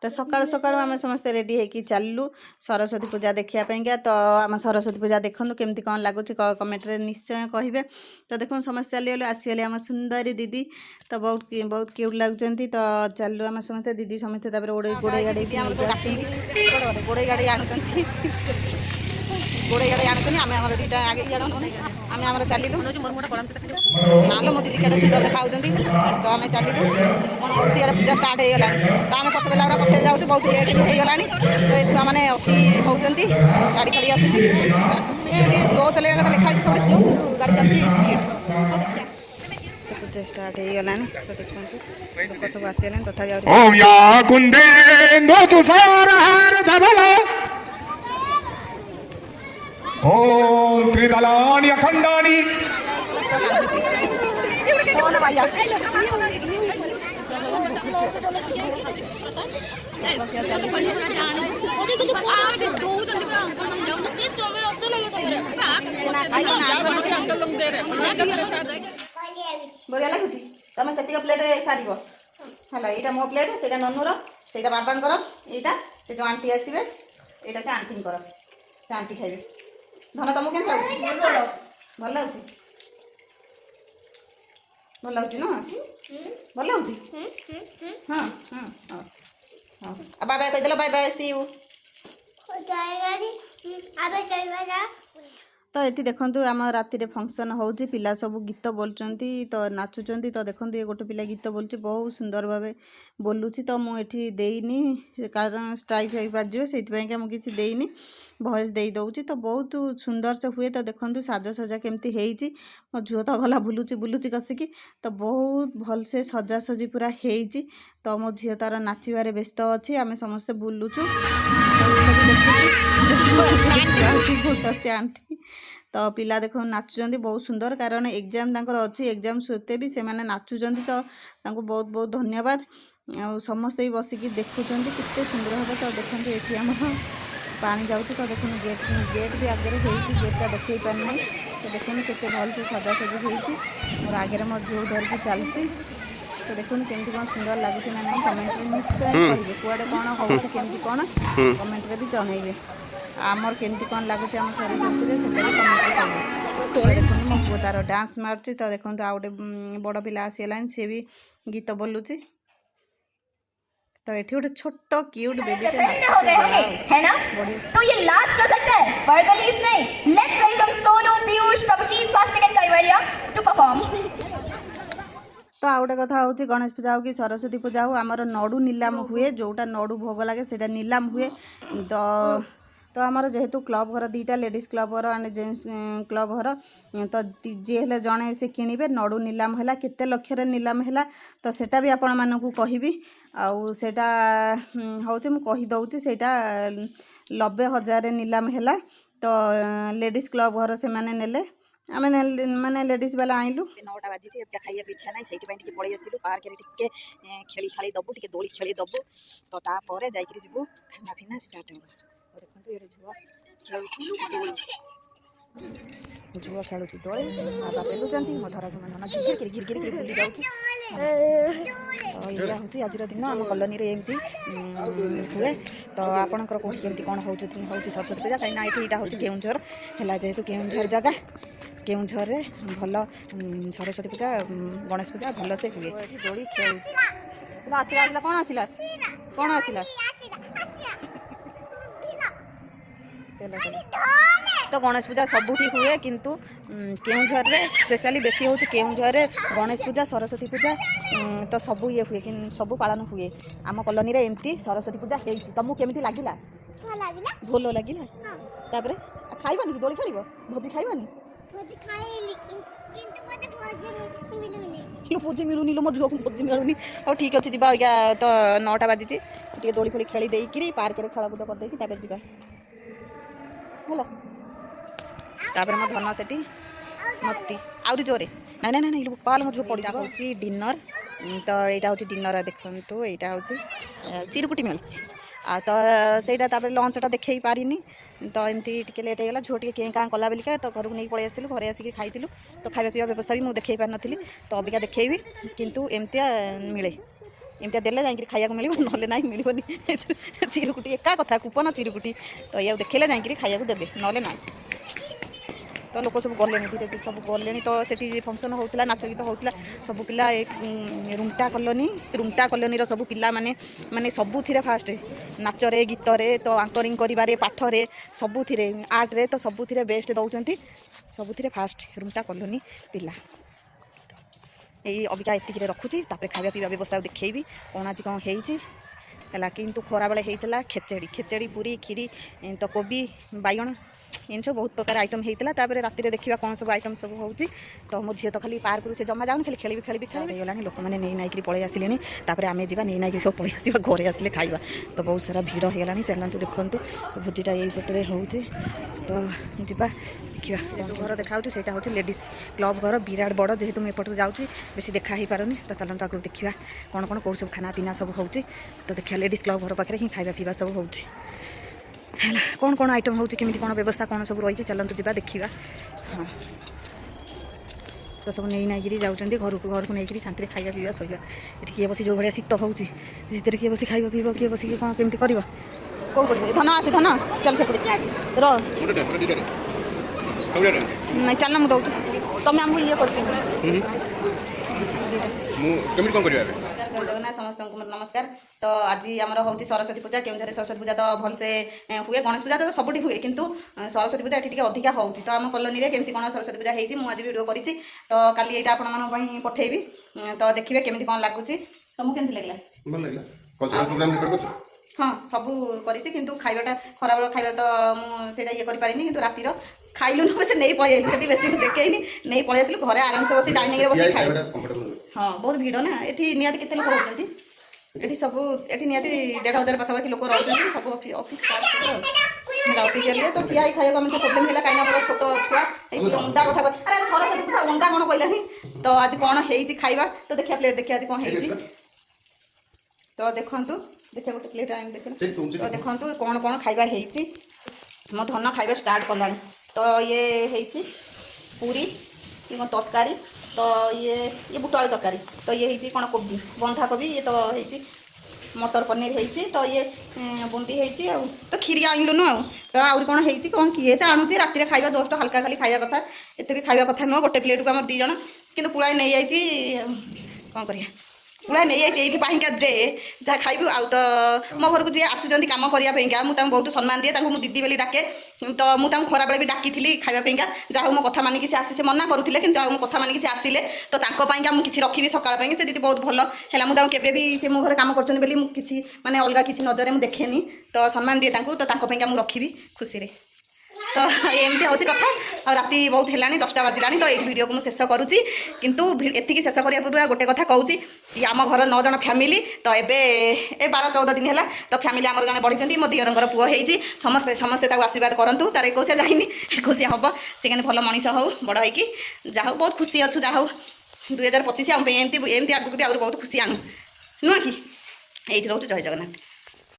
तो सकाल सकाल आम समस्ते रेडी होगी चलू सरस्वती पूजा देखापी। तो आम सरस्वती पूजा देखूँ केमती कौन लगुच कमेंट रे निश्चय कहे। तो देखो समस्त चलीगलु आसीगले आम सुंदरी दीदी। तो बहुत बहुत क्यूट लगुच। तो चलू आम समस्ते दीदी समस्ते गोड़े गाड़ी गोड़े गाड़ी आणुचंती गोड़े गाड़ी आणुचंती आम आम दीटा आगे आम आम चलू ना मो दीदी केटे सुंदर देखा। तो आम चलू कौन सीआड़े पूजा स्टार्ट हो गला। तो आम पछे पिला पछे जाऊँ बहुत लेट भी हो गला। तो ये छुआ मैंने अति होती गाड़ी फाड़ी आसूँ स्लो चलेगा कथा लिखाई सब स्लो कि गाड़ी चलती स्पीड। पूजा स्टार्ट हो गला। तो देखते लोक सब आसीगले तथा ओम त्रिदलानि अखंडानि बढ़िया लगुच। तुम से प्लेट सार है यहाँ मो प्लेट से ननुर से बाबांकर यहाँ से जो आंटी आसवे यहाँ से आंटी से आंटी खाइबे। धन तुमको केम लगुच भल लगुच भल लगुच न भल लगुच हाँ हाँ हाँ बाय बाय कहीदेल बाय बाय सी यू। तो ये देखूँ आम राति फंक्शन हो पिला सब गीत बोलुंट तो नाचुंट। तो देखो ये गोटे पिला गीत बोलुची बहुत सुंदर भाव बोलुची। तो मुझे देनी कारण स्ट्राइक हो पार से मुझे देनी भॉइस दे दौची। तो बहुत सुंदर से हुए। तो देखो साजसजा केमती है मो झुओ तो गला बुलुची बुलुची कसिकी। तो बहुत भल से सजासजी पूरा है। तो मो झील तार नाचबार व्यस्त अच्छी आम समस्ते बुलुचु आंटी। तो पिला देखो नाचुंट बहुत सुंदर कारण एग्जाम अच्छी एग्जाम सत्वे भी से नाचुंट। तो बहुत बहुत धन्यवाद आ समस्ते भी बसिकी देखुंट कितने सुंदर हम। तो देखते ये आम पानी जाऊँ। तो देखो गेट गेट भी आगे होती गेटा देखे पारना। तो देखो केते भल से सजासजी होती मोर आगे मो झील धरिकी चलती। तो देखो केमती कौन सुंदर लगुच ना ना कमेंट में निश्चय कहे कुआडे कौन होमती कौन कमेंट में भी जनइबे। आमर केमती कौन लगुच आम सरस्वती से कमेंट करेंगे। देखो मो पुओ तार डांस मार्च। तो देखो आउ गए बड़ पिला आसीगला सी भी गीत बोलुची। तो ये गोटे छोट क्यूट बेबी है ना। तो ये लास्ट हो सकता है पर द लीस्ट नहीं। Let's welcome Sonu Piyush Prabhujeet Swastik and Kaivalya to perform. तो आउ गए कथा हूँ गणेश पूजा हो कि सरस्वती पूजा हो आमर नड़ू नीलाम हुए जोटा नड़ू भोग लगे से नीलाम हुए। तो आमर जेहेतु क्लब घर दीटा लेडीज क्लब घर एंड जेन्ट्स क्लब घर। तो जी हेले जड़े से किणवे नड़ू नीलाम है केते लक्षर नीलाम है। तो सेटा भी आपण मानकू कहबी आउ सेटा हूँ मुझे से 90,000 नीलाम है। तो लेडीज क्लब घर से माने नेले आम मैंने लेडीज वाला आइलु 9टा बाजी खाइया इच्छा ना से पलि आसलु पार्क टे खेली खाली दबु टे दोली खेली दबु। तो तापर जाकि जीवु खाना पीना स्टार्ट हो। देखो ये झुआ खेलुची दोली बाबा पेलुचंती मो धरा मन गिर गिर गिर गिर बुली जाउची। तो ये हूँ आज दिन आम कलोनी में एमती हुए। तो आपंकर कौट केमती कौन हो सरस्वती पूजा कहीं यहाँ हूँ केउझर है जेहेतु केउझर जगह केउझर भल सरस्वती पूजा गणेश पूजा भल से हुए। दोली खेल आसला कौन आसला कौन आसला तो गणेश पूजा सबुठी हुए किंतु केउझर रे स्पेशली बेसी हूँ केउझर गणेश पूजा सरस्वती पूजा तो सबू ये हुए कि सबू पालन हुए आम कलोनी रे एमती सरस्वती पूजा होती। तुमको केमती लगिला भल लगिला तापर खाइबानी कि दोली खेल भोजी खाइबानी भोजी मिलूनी लो मो झुआ को भोजी मिलूनी। हाँ ठीक अच्छे जी तो 9टा बाजी टे दोली फोली खेली देकरी पार्क में खेलकूद करदेकी जावा है। मो धन से मस्ती आउरी जोरे ना ना ना पाल मो झुआ पड़ा हूँ डिनर। तो यहाँ हूँ डिनर देखु यहाँ हूँ चिरुकुटी मिली आ तो सहीटा लंचटा देखई पारिनी। तो एमती टे लेट होगा झुआ टे क्या क्या कला बेलिका तो घर को नहीं पलि आसलु घरे आसिक खाई तो खावा पीवा व्यवस्था भी मुझे देखई पारि नी। तो अबिका देखी किंतु एमती मिले एमती देले जाइए खाया मिल ना ना मिलनी चिरुकुटी एका कथा कूपन चिरुकुटी तो या देखले जाइए खाया देवे ना ना तो लोक सब गले धीरे धीरे सब गले तो सेठी फंक्शन होता नाच गीत होता सब पिला रुमटा कलोनी सब पिला माने माने सबुथिरे फास्ट नाचरे गीतरे तो आंकरिंग करिबारे पाठरे सबुथिरे आर्टरे तो सबुथिरे बेस्ट दौरान सबुथिरे फास्ट रुमटा कलोनी पिला यही अबिका एतिक रखुची खाଇବା पीवा व्यवस्था देखी कौन आज कौन है किंतु खरा बेले होता खेचेड़ी खेचेड़ी पूरी खीरी तो कोबी बैगण इन सब बहुत प्रकार आइटम होता राति देखा कौन सब आइटम सब हो तो मो झी तो खाली पार्क से जमा जाऊन खाली खेली खेली लोक मैंने नहीं नाइक पलि आसिले आम जी नहीं नाइक सब पलि आस घरे आसिले खाइबा तो बहुत सारा भिड़ होगा चलतु देखु भोजीटा यहीपटे हो तो जा देखा घर देखा से हूँ लेडीज क्लब घर विराट बड़ जेहेतु मुझे एपटू जाऊँगी बेसी देखा ही पारुनी तो चलते आगे देखा कौन कौन कौन सब खाना पीना सब हो तो देखा लेडीज क्लब घर पाखे ही खाଇବା पीवा सब हो कौन कौन आइटम होती कौन व्यवस्था कौन सब रही चलतु जा देखा हाँ तो सब नहीं नाइक जाऊँच घर को नहीं शांति खाଇବା पीवा शोवा ये किए बस जो भाया शीत हो शीतर किए बस खाइब पीब किए बस कौन केमती कर कौन कर धन आसे धन चल से नहीं चलना मुझे दौर तुम आमको ये कर जगन्नाथ समस्त नमस्कार तो आज आमर हूँ सरस्वती पूजा केउंझर सरस्वती पूजा तो भलसे हुए गणेश पूजा तो सबुठी हुए किंतु सरस्वती पूजा ये अधिका हो तो आम कलोनी में केमती कौन सरस्वती पूजा होती मुझे आज वीडियो करी तो काली यहाँ आपण पठेबी तो देखिए केमती कौन लगुच तुमको केमती लगला हाँ सबू करी किंतु खाइबाटा खराब खाइबा तो मुझे ये करें किंतु रातिर खाइलु ना से नहीं पलि आइलु बेसी देखनी नहीं पलि आसलु घरे आराम से बस डाइनिंग रे बस खाइ हाँ बहुत भिड़ ना ये निहाती केते लोक होती ये सब ये निहाती 1500 पाखापाखि लोक रही सब ऑफिस ऑफिशियल तो ठिया खाइबा मतलब प्रोब्लेम है कहीं छोट छुआ अंडा कथा अरे सरस्वती कथा अंडा कौन कहलानी तो आज कौन है खाइबा तो देखिए प्लेट देखिए आज कौन है तो देखु देखिए गोटे प्लेट आनी देखिए तो देखु कौन कौन खाइबा है मो धन खाइबा स्टार्ट कला तो ये है पूरी ये तरकारी तो ये बुट आलू तरकारी तो ये है कौन कोबी बंधा कोबी ये तो है मटर पनीर है तो ये बुंदी है तो खीरी आनलुनु तो आउरी कौन है कौन किए तो आणुचे राति खाइबा जस्ट हल्का खाली खाइबा कथा एते भी खाइबा कथा नुह गोटे प्लेट को आम 2 जन कि पुଳାଏ नहीं जाइए कौन करिया पुड़ा नहीं जाइएका जे जहाँ खाइबू आउ तो मो घर को जी आसुँच कम करने मुझे बहुत सम्मान दिए मुझे दीदी बोली डाके तो मुझे खरा बेले भी डाकी खाइबा जहाँ मो कथा मानिक से आसी से मना करुले कि मो कथा मानिक से आसिले तो मुझे किसी रखी सकाल से दीदी बहुत भल है मुझे केवे भी से मो घर कम कर माने अलग किसी नजर मुझे देखेनी तो सम्मान दिए तो मुझे रखी खुशी तो एमती हूँ कथा और राति बहुत है 10टा बाजिला तो ये वीडियो को मुझे शेष करुँची किंतु एतिक शेष करने पूर्व गोटे कथा कहूँ आम घर 9 जन फैमिली तो ए 12-14 दिन है तो फैमिली आम जन बढ़ी मो दियरंर पुओ होती समस्ते समस्ते आशीर्वाद करूँ तार 21 जाइनी 21 हम से केन भल मनीष हो बड़ होगी जहाँ बहुत खुशी अच्छु जहाँ 2025 एमती एमती आगू भी बहुत खुशी आणु नुह कि ये रोच जय जगन्नाथ।